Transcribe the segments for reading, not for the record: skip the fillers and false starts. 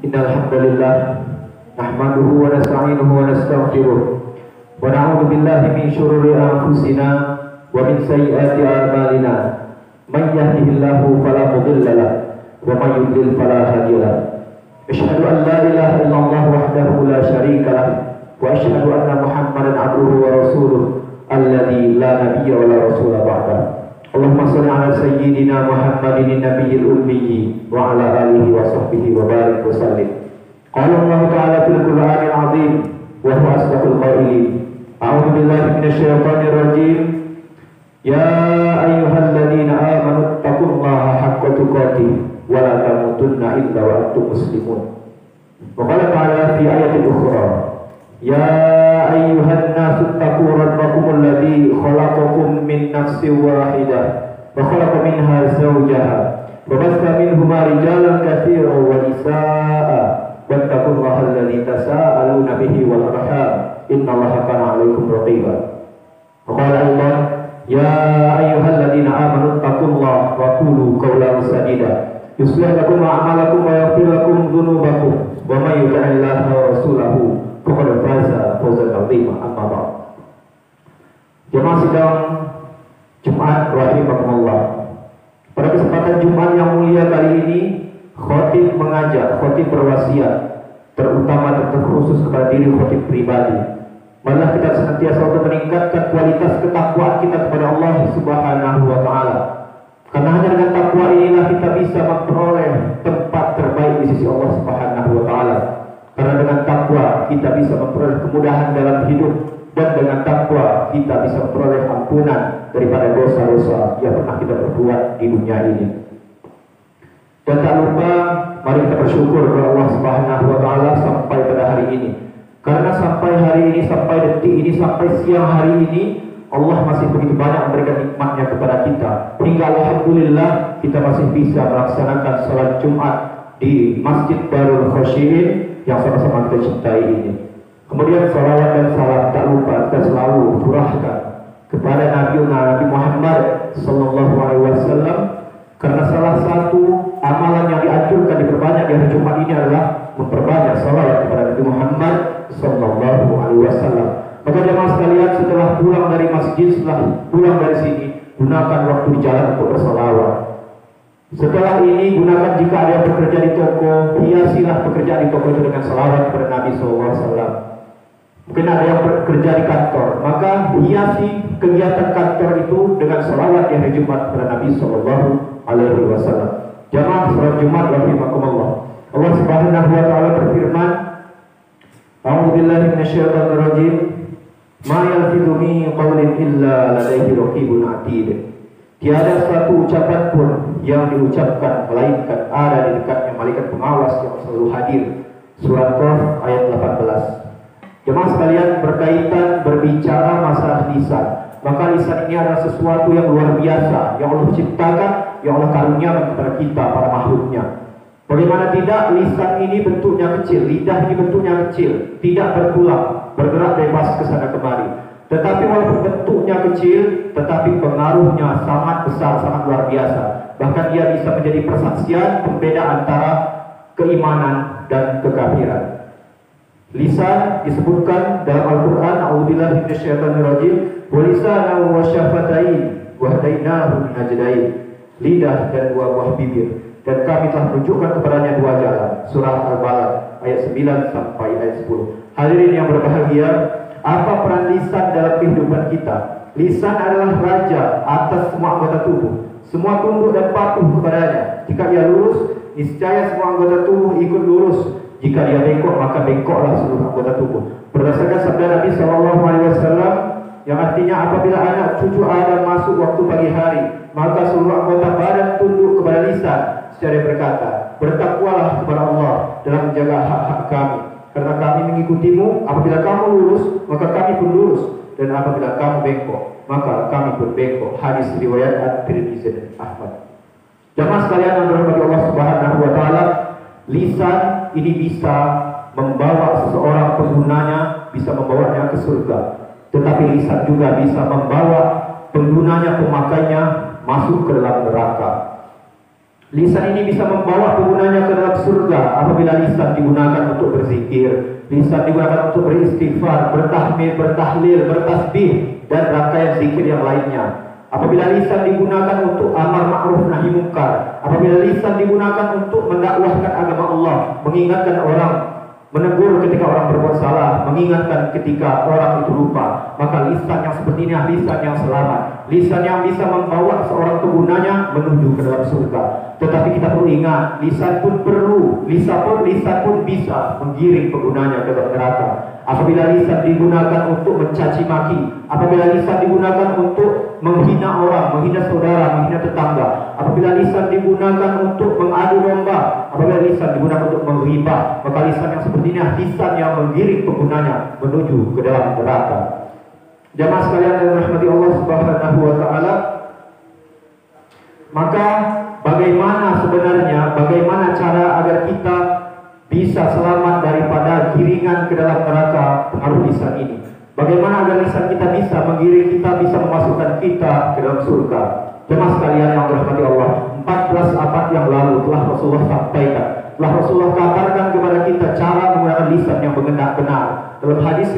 Innal hamdalillah nahmaduhu wa nasta'inuhu wa nastaghfiruh wa na'udzu billahi min shururi anfusina wa min sayyiati a'malina. Man yahdihillahu fala mudilla lahu wa man yudlil fala hadiya lahu. Asyhadu an la ilaha illallah wahdahu la syarika lahu wa asyhadu anna Muhammadan 'abduhu wa rasuluh alladzi la nabiyya wa la rasula ba'dahu. Allahumma shalli ala sayyidina Muhammadin nabiyil ummi wa ala alihi wa sahbihi wa barik wa sallim. Qala Allah ta'ala fil Qur'anil 'azim wa huwa asdaqul qailin. A'udzu billahi minasy syaithanir rajim. Ya ayyuhalladzina amanu taqullaha haqqa tuqatih wa la tamutunna illa wa antum muslimun. Wa qala ta'ala fi ayatin ukhra. Ya ayyuhan nasu taqu rabbakum alladzi khalaqakum min nafsin wahidah wa khalaqa minha zawjaha wa bassa minhuma rijalan katsiran wa nisaa'a wattaqullaha alladzi tasaaluna bihi wal arham innallaha kana 'alaikum raqiba. Wa qala Allah ya ayyuhalladzina amanu taqullaha wa qulu qawlan sadida yuslih lakum a'malakum wa yaghfir lakum dhunubakum wa may yuti'illaha wa rasulahu faqad faza fawzan 'azima. Amma ba'd. Jemaah sidang Jumat rahimakumullah. Pada kesempatan Jumat yang mulia kali ini, khatib mengajak, khatib berwasiat, terutama terkhusus kepada diri khatib pribadi. Malah kita senantiasa untuk meningkatkan kualitas ketakwaan kita kepada Allah Subhanahu wa taala. Karena hanya dengan takwa inilah kita bisa memperoleh tempat terbaik di sisi Allah Subhanahu wa taala. Karena dengan takwa kita bisa memperoleh kemudahan dalam hidup, dan dengan takwa kita bisa memperoleh ampunan daripada dosa-dosa yang pernah kita perbuat di dunia ini. Dan tak lupa mari kita bersyukur kepada Allah Subhanahu wa taala sampai pada hari ini. Karena sampai hari ini, sampai detik ini, sampai siang hari ini, Allah masih begitu banyak memberikan nikmatnya kepada kita. Hingga alhamdulillah kita masih bisa melaksanakan salat Jumat di Masjid Darul Khosyiin yang sama-sama kita cintai ini. Kemudian salawat dan salam tak lupa kita selalu curahkan kepada Nabi Muhammad sallallahu alaihi wasallam, karena salah satu amalan yang dianjurkan diperbanyak di hari Jumat ini adalah memperbanyak salawat kepada Nabi Muhammad sallallahu alaihi wasallam. Maka jemaah sekalian, setelah pulang dari masjid, setelah pulang dari sini, gunakan waktu di jalan untuk bersalawat. Setelah ini gunakan jika ada yang bekerja di toko, hiasilah pekerjaan di toko itu dengan salawat kepada Nabi SAW. Mungkin ada yang bekerja di kantor, maka hiasi kegiatan kantor itu dengan salawat di hari Jumat kepada Nabi SAW. Jamaah salat Jumat rahimakumullah. Allah Subhanahu wa taala berfirman, A'udzu billahi minasyaitonir rajim. Ma yalfizu min qawlin illa ladaihi raqibun 'atid. Tiada satu ucapan pun yang diucapkan melainkan ada di dekatnya malaikat pengawas yang selalu hadir. Surat Qaf ayat 18. Jemaah sekalian, berkaitan berbicara masalah lisan, maka lisan ini adalah sesuatu yang luar biasa yang Allah ciptakan, yang Allah karuniakan kepada kita para makhluknya. Bagaimana tidak, lisan ini bentuknya kecil, lidah ini bentuknya kecil, tidak bertulang, bergerak bebas ke sana kemari. Tetapi walaupun bentuknya kecil, tetapi pengaruhnya sangat besar, sangat luar biasa. Bahkan dia bisa menjadi persaksian pembeda antara keimanan dan kekafiran. Lisan disebutkan dalam Al-Quran, A'udzubillahi minasyaitonirrajim, wa lisanan wa syafatain wa hadainahu najdain. Lidah dan dua buah bibir, dan kami telah menunjukkan kepadanya dua jalan. Surah Al-Balad ayat 9 sampai ayat 10. Hadirin yang berbahagia, apa peran lisan dalam kehidupan kita? Lisan adalah raja atas semua anggota tubuh. Semua tunduk dan patuh kepadanya. Jika dia lurus, niscaya semua anggota tubuh ikut lurus. Jika dia bengkok, maka bengkoklah seluruh anggota tubuh. Berdasarkan sabda Nabi SAW, yang artinya apabila anak cucu Adam masuk waktu pagi hari, maka seluruh anggota badan tunduk kepada lisan. Secara berkata, bertakwalah kepada Allah dalam menjaga hak-hak kami, karena kami mengikutimu. Apabila kamu lurus, maka kami pun lurus, dan apabila kamu bengkok, maka kami pun bengkok. Hadis riwayat At-Tirmidzi dan Ahmad. Jemaah sekalian yang dirahmati Allah Subhanahu wa taala, lisan ini bisa membawa seseorang penggunanya, bisa membawanya ke surga. Tetapi lisan juga bisa membawa penggunanya, pemakainya masuk ke dalam neraka. Lisan ini bisa membawa penggunanya ke dalam surga apabila lisan digunakan untuk berzikir, lisan digunakan untuk beristighfar, bertahmid, bertahlil, bertasbih, dan rangkaian zikir yang lainnya. Apabila lisan digunakan untuk amar ma'ruf nahi munkar, apabila lisan digunakan untuk mendakwahkan agama Allah, mengingatkan orang, menegur ketika orang berbuat salah, mengingatkan ketika orang itu lupa, maka lisan yang seperti ini lisan yang selamat, lisan yang bisa membawa seorang penggunanya menuju ke dalam surga. Tetapi kita perlu ingat, lisan pun bisa menggiring penggunanya ke dalam neraka. Apabila lisan digunakan untuk mencaci maki, apabila lisan digunakan untuk menghina orang, menghina saudara, menghina tetangga, apabila lisan digunakan untuk mengadu domba, apabila lisan digunakan untuk menghibah, maka lisan yang seperti ini lisan yang menggiring penggunanya menuju ke dalam neraka. Jamaah sekalian yang dirahmati Allah Subhanahu wa taala, maka bagaimana cara agar kita bisa selamat daripada giringan ke dalam neraka pengaruh lisan ini? Bagaimana agar lisan kita bisa menggiring kita, bisa memasukkan kita ke dalam surga? Jemaah sekalian yang dirahmati Allah, 14 abad yang lalu telah Rasulullah sampaikan, telah Rasulullah kabarkan kepada kita cara menggunakan lisan yang benar. Dalam hadis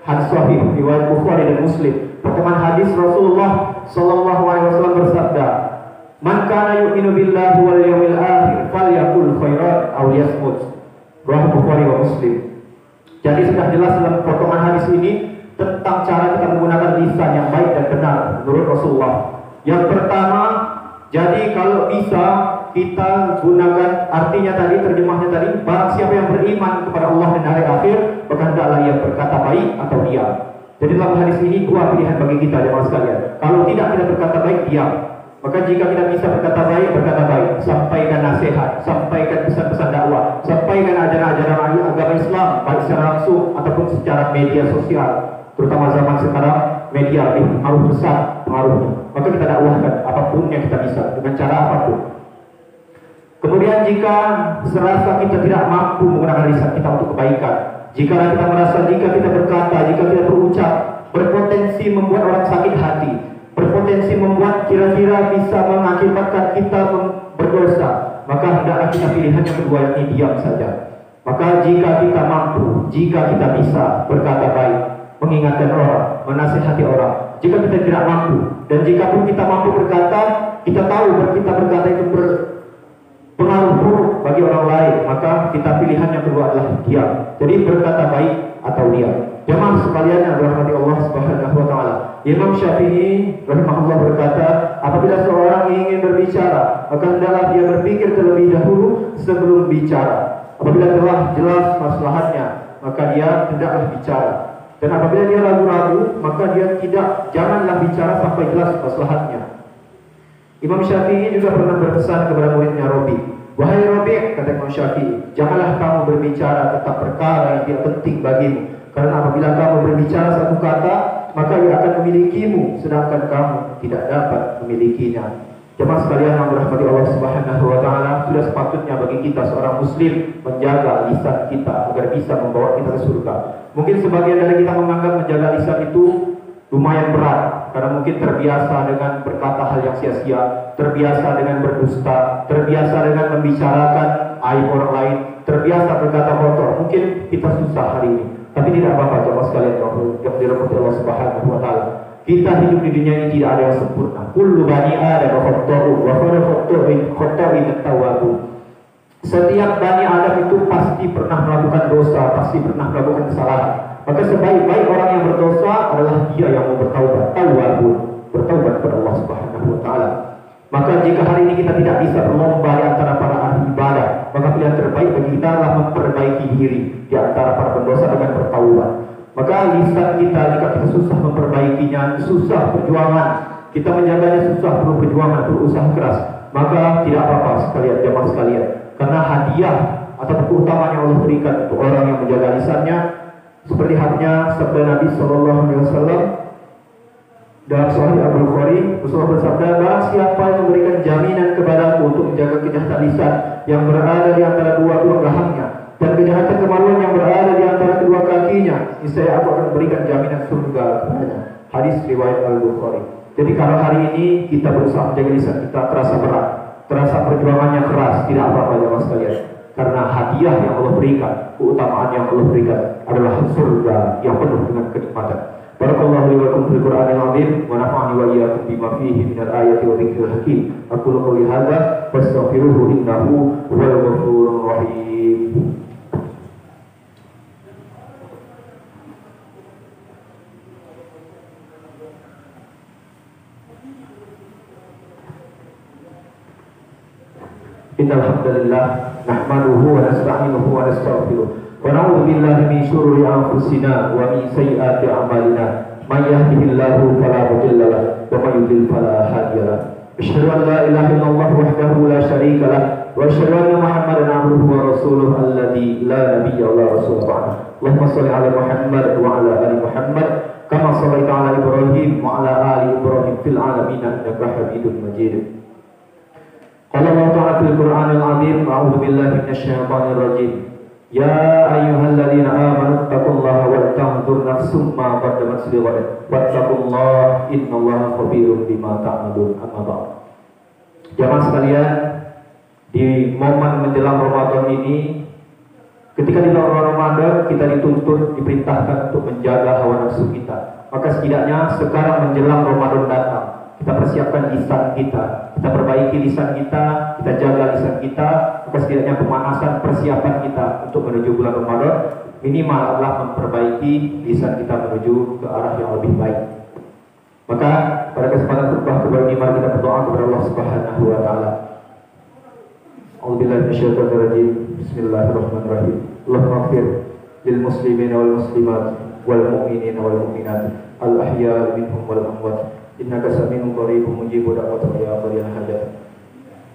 sahih riwayat Bukhari dan Muslim, pertemuan hadis Rasulullah sallallahu alaihi wasallam bersabda, "Man kana yu'minu billahi wal yawmil akhir falyaqul khairan aw liyasmut." Riwayat Bukhari wa Muslim. Jadi sudah jelas dalam potongan hadis ini tentang cara kita menggunakan lisan yang baik dan benar menurut Rasulullah. Yang pertama, jadi kalau bisa kita gunakan, artinya tadi, terjemahnya tadi, barang siapa yang beriman kepada Allah dan hari akhir, maka hendaklah ia berkata baik atau diam. Jadi dalam hadis ini dua pilihan bagi kita jemaah sekalian. Kalau tidak kita berkata baik, diam. Maka jika kita bisa berkata baik, sampaikan nasihat, sampaikan pesan-pesan dakwah, sampaikan ajaran-ajaran agama Islam, baik secara langsung ataupun secara media sosial. Terutama zaman sekarang, media lebih besar pengaruhnya. Maka kita dakwahkan apapun yang kita bisa, dengan cara apapun. Kemudian jika serasa kita tidak mampu menggunakan lisan kita untuk kebaikan, jika kita merasa jika kita berkata, jika kita berucap, berpotensi membuat orang sakit hati, berpotensi membuat kira-kira bisa mengakibatkan kita berdosa, maka hendaklah kita pilihan yang kedua, yakni diam saja. Maka jika kita mampu, jika kita bisa berkata baik, mengingatkan orang, menasihati orang, jika kita tidak mampu, dan jika pun kita mampu berkata, kita tahu kita berkata itu berpengaruh buruk bagi orang lain, maka kita pilihan yang kedua adalah diam. Jadi berkata baik atau diam. Jemaah sekalian yang dirahmati Allah Subhanahu wa taala, Imam Syafi'i rahimahullah berkata, apabila seorang ingin berbicara, maka hendaklah dia berpikir terlebih dahulu sebelum bicara. Apabila telah jelas maslahatnya, maka dia hendaklah bicara. Dan apabila dia ragu-ragu, maka dia janganlah bicara sampai jelas maslahatnya. Imam Syafi'i juga pernah berpesan kepada muridnya Rabi, "Wahai Rabi," kata Imam Syafi'i, "janganlah kamu berbicara tentang perkara yang tidak penting bagimu. Karena apabila kamu berbicara satu kata, maka ia akan memilikimu, sedangkan kamu tidak dapat memilikinya." Jemaah sekalian yang dirahmati Allah Subhanahu wa taala, sudah sepatutnya bagi kita seorang muslim menjaga lisan kita agar bisa membawa kita ke surga. Mungkin sebagian dari kita menganggap menjaga lisan itu lumayan berat, karena mungkin terbiasa dengan berkata hal yang sia-sia, terbiasa dengan berdusta, terbiasa dengan membicarakan aib orang lain, terbiasa berkata kotor. Mungkin kita susah hari ini, tapi tidak apa-apa jemaah sekalian yang dirahmati Allah Subhanahu wa taala. Kita hidup di dunia ini tidak ada yang sempurna. Kullu bani Adam khata'un wa khairu khata'in at-tawwabun. Setiap bani Adam itu pasti pernah melakukan dosa, pasti pernah melakukan kesalahan. Maka sebaik-baik orang yang berdosa adalah dia yang mau bertaubat, bertaubat kepada Allah Subhanahu wa taala. Maka jika hari ini kita tidak bisa berlomba di antara para ahli ibadah, maka pilihan terbaik bagi kita adalah memperbaiki diri di antara para pendosa dengan bertaubat. Maka lisan kita, jika kita susah memperbaikinya, susah perjuangan, kita menjaganya susah, perlu perjuangan, perlu usaha keras, maka tidak apa-apa sekalian, jemaah sekalian. Karena hadiah atau keutamaan yang Allah berikan untuk orang yang menjaga lisannya, seperti halnya sabda Nabi Sallallahu Alaihi Wasallam dalam Sahih Abu Bukhari, Rasulullah bersabda, "Barang siapa yang memberikan jaminan kepadaku untuk menjaga kejahatan lisan yang berada di antara dua tulang rahangnya dan kejahatan kemaluan yang berada di antara kedua kakinya, niscaya aku akan berikan jaminan surga kepadanya." Hadis riwayat Al Bukhari. Jadi kalau hari ini kita berusaha menjaga lisan kita terasa berat, terasa perjuangannya keras, tidak apa-apa jemaah sekalian. Karena hadiah yang Allah berikan, keutamaan yang Allah berikan adalah surga yang penuh dengan kenikmatan. Barakallahu li wa lakum fil Qur'anil azim wa nafa'ani wa iyyakum bima fihi minal ayati wa dzikril hakim. Aqulu qouli hadza fastaghfiruhu innahu huwal ghafurur rahim. Innal hamdalillah nahmaduhu wa nasta'inuhu wa nastaghfiruh wa na'udzu billahi min shururi anfusina wa min sayyiati a'malina may yahdihillahu fala mudilla lahu wa may yudlil fala hadiya lahu asyhadu an la ilaha illallah wahdahu la syarika lahu wa asyhadu anna muhammadan abduhu wa rasuluhu alladzi la nabiyya illa rasul ba'da. Allahumma shalli ala Muhammad wa ala ali Muhammad kama shallaita ala Ibrahim wa ala ali Ibrahim fil alamin innaka Hamidum Majid. Qala Allah Ta'ala fil Qur'anil azim a'udzu billahi minasyaitonir rajim. Ya ayyuhalladzina amanu taqullaha wal tanzur nafsum ma qaddamat lighad wattaqullaha innallaha khabirum bima ta'malun. Amma ba'd. Jamaah sekalian, di momen menjelang Ramadan ini, ketika di bulan Ramadan kita dituntut, diperintahkan untuk menjaga hawa nafsu kita. Maka setidaknya sekarang menjelang Ramadan datang, kita persiapkan lisan kita, kita perbaiki lisan kita, kita jaga lisan kita. Maka setidaknya pemanasan persiapan kita untuk menuju bulan Ramadan minimal adalah memperbaiki lisan kita menuju ke arah yang lebih baik. Maka pada kesempatan khutbah kepada ini mari kita berdoa kepada Allah Subhanahu wa taala. A'udzubillahi minasyaitonir rajim. Bismillahirrahmanirrahim. Allahumma ighfir lil muslimina wal muslimat wal mu'minina wal mu'minat al ahya'i minhum wal amwat. Innaka sami'un qaribun mujibud da'wati ya qariyal hajat.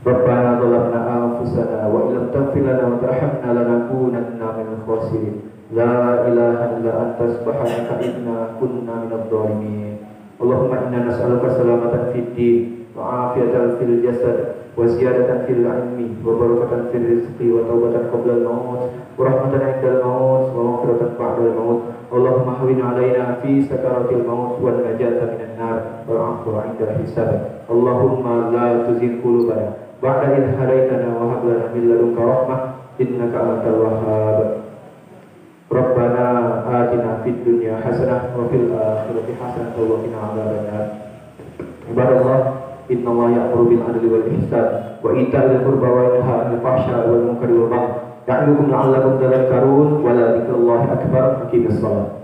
Rabbana zalamna anfusana wa illam taghfir lana wa tarhamna lanakunanna minal khasirin. La ilaha illa anta subhanaka inna kunna minadh dhalimin. Allahumma inna nas'aluka salamatan fid din wa afiyatan fil jasad wa ziyadatan fil ilmi wa barakatan fil rizqi wa taubatan qabla al-maut wa rahmatan 'inda al-maut wa maghfiratan ba'da al-maut. Allahumma hawwin 'alaina fi sakaratil maut wal najata minan nar wal 'afwa 'inda al-hisab. Allahumma la tuzigh qulubana ba'da idh hadaitana wa hab lana min ladunka rahmah innaka antal wahhab. Rabbana atina fid dunya hasanah wa fil akhirati hasanah wa qina adzabannar. Ibadallah, innallaha ya'muru bil 'adli wal ihsan wa ita'i dzil qurba wa yanha 'anil fahsya'i wal munkari wal baghi ya'idukum la'allakum tadhakkarun wa la dzikrullahi akbar. Aqimis shalah.